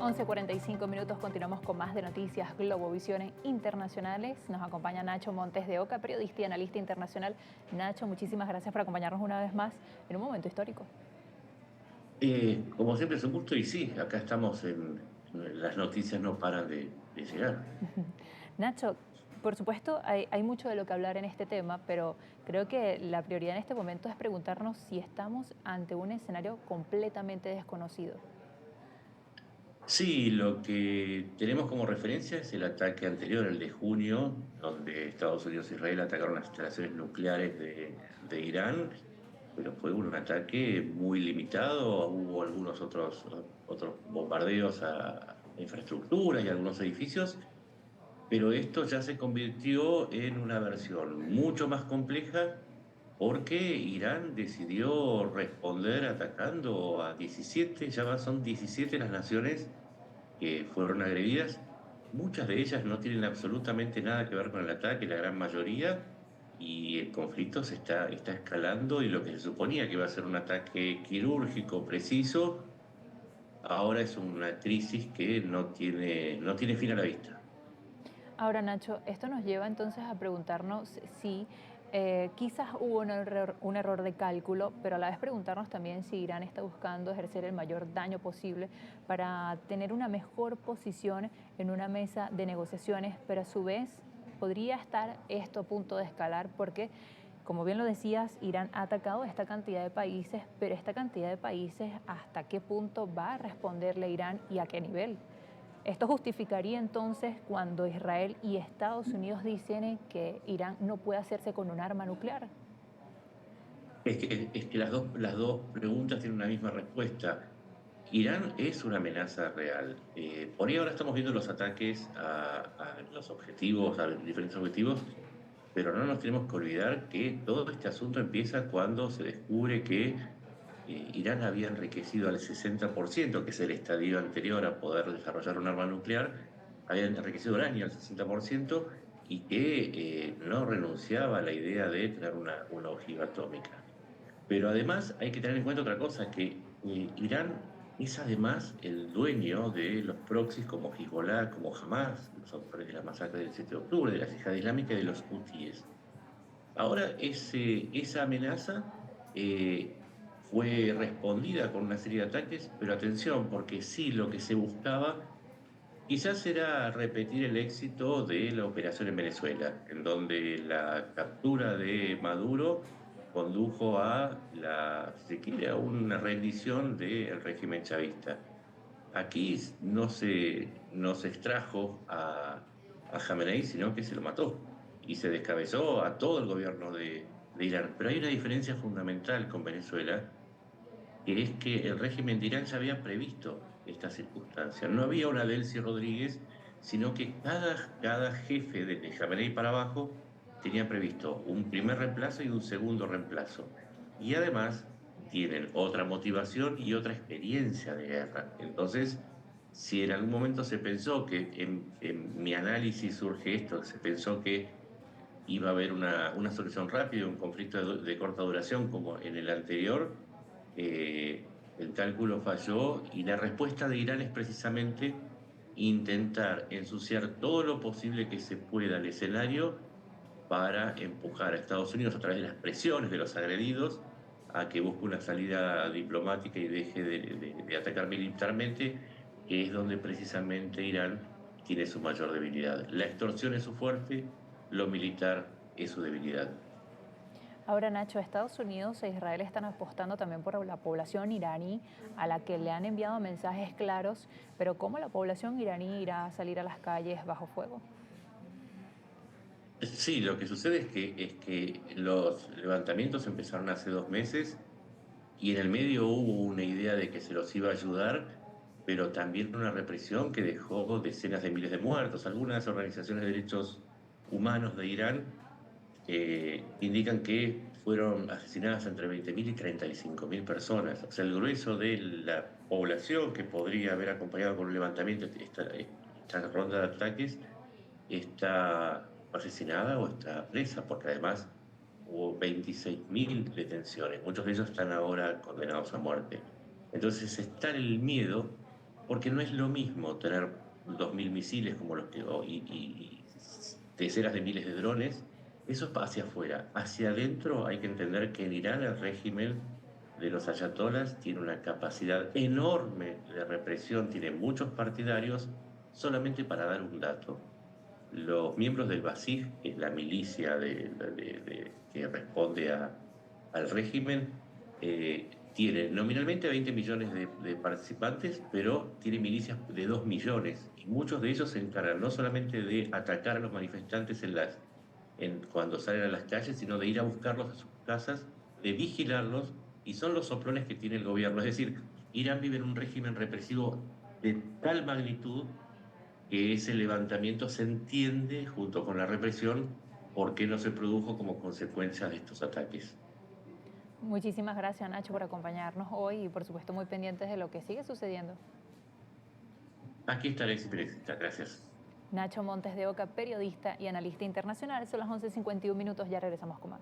11:45 continuamos con más de Noticias Globovisión Internacionales. Nos acompaña Nacho Montes de Oca, periodista y analista internacional. Nacho, muchísimas gracias por acompañarnos una vez más en un momento histórico. Como siempre es un gusto y sí, acá estamos las noticias no paran de llegar. Nacho, por supuesto hay mucho de lo que hablar en este tema, pero creo que la prioridad en este momento es preguntarnos si estamos ante un escenario completamente desconocido. Sí, lo que tenemos como referencia es el ataque anterior, el de junio, donde Estados Unidos e Israel atacaron las instalaciones nucleares de Irán, pero fue un ataque muy limitado. Hubo algunos otros bombardeos a infraestructura y algunos edificios, pero esto ya se convirtió en una versión mucho más compleja porque Irán decidió responder atacando a 17, son 17 las naciones que fueron agredidas. Muchas de ellas no tienen absolutamente nada que ver con el ataque, la gran mayoría, y el conflicto está escalando y lo que se suponía que iba a ser un ataque quirúrgico preciso, ahora es una crisis que no tiene fin a la vista. Ahora, Nacho, esto nos lleva entonces a preguntarnos si quizás hubo un error de cálculo, pero a la vez preguntarnos también si Irán está buscando ejercer el mayor daño posible para tener una mejor posición en una mesa de negociaciones, pero a su vez podría estar esto a punto de escalar porque, como bien lo decías, Irán ha atacado a esta cantidad de países, pero esta cantidad de países, ¿hasta qué punto va a responderle Irán y a qué nivel? Esto justificaría entonces cuando Israel y Estados Unidos dicen que Irán no puede hacerse con un arma nuclear. Es que las dos preguntas tienen una misma respuesta. Irán es una amenaza real. Por ahí ahora estamos viendo los ataques a los objetivos, a diferentes objetivos, pero no nos tenemos que olvidar que todo este asunto empieza cuando se descubre que Irán había enriquecido al 60%, que es el estadio anterior a poder desarrollar un arma nuclear, había enriquecido uranio al 60% y que no renunciaba a la idea de tener una ojiva atómica. Pero además hay que tener en cuenta otra cosa, que Irán es además el dueño de los proxies como Hezbollah, como Hamas, los autores de la masacre del 7 de octubre, de la Yihad Islámica y de los hutíes. Ahora esa amenaza fue respondida con una serie de ataques, pero atención, porque sí, lo que se buscaba quizás era repetir el éxito de la operación en Venezuela, en donde la captura de Maduro condujo si se quiere, a una rendición del régimen chavista. Aquí no se extrajo a Jamenei, sino que se lo mató y se descabezó a todo el gobierno de Irán. Pero hay una diferencia fundamental con Venezuela, que es que el régimen de Irán ya había previsto esta circunstancia. No había una Delcy Rodríguez, sino que cada jefe de Jamenei para abajo tenía previsto un primer reemplazo y un segundo reemplazo. Y además tienen otra motivación y otra experiencia de guerra. Entonces, si en algún momento se pensó que, en mi análisis surge esto, se pensó que iba a haber una solución rápida, un conflicto de corta duración como en el anterior, el cálculo falló y la respuesta de Irán es precisamente intentar ensuciar todo lo posible que se pueda el escenario para empujar a Estados Unidos a través de las presiones de los agredidos a que busque una salida diplomática y deje de atacar militarmente, que es donde precisamente Irán tiene su mayor debilidad. La extorsión es su fuerte, lo militar es su debilidad. Ahora, Nacho, Estados Unidos e Israel están apostando también por la población iraní, a la que le han enviado mensajes claros, pero ¿cómo la población iraní irá a salir a las calles bajo fuego? Sí, lo que sucede es que los levantamientos empezaron hace 2 meses y en el medio hubo una idea de que se los iba a ayudar, pero también una represión que dejó decenas de miles de muertos. Algunas organizaciones de derechos humanos de Irán indican que fueron asesinadas entre 20.000 y 35.000 personas. O sea, el grueso de la población que podría haber acompañado con un levantamiento esta ronda de ataques está asesinada o está presa, porque además hubo 26.000 detenciones. Muchos de ellos están ahora condenados a muerte. Entonces está el miedo porque no es lo mismo tener 2.000 misiles como los que, y decenas de miles de drones. Eso es hacia afuera. Hacia adentro hay que entender que en Irán el régimen de los ayatolás tiene una capacidad enorme de represión, tiene muchos partidarios. Solamente para dar un dato, los miembros del Basij, que es la milicia que responde al régimen, tiene nominalmente 20 millones de participantes, pero tiene milicias de 2 millones, y muchos de ellos se encargan no solamente de atacar a los manifestantes cuando salen a las calles, sino de ir a buscarlos a sus casas, de vigilarlos, y son los soplones que tiene el gobierno. Es decir, Irán vive en un régimen represivo de tal magnitud que ese levantamiento se entiende junto con la represión por qué no se produjo como consecuencia de estos ataques. Muchísimas gracias, Nacho, por acompañarnos hoy y por supuesto muy pendientes de lo que sigue sucediendo. Aquí estaré siempre. Gracias. Nacho Montes de Oca, periodista y analista internacional. Son las 11:51 minutos, ya regresamos con más.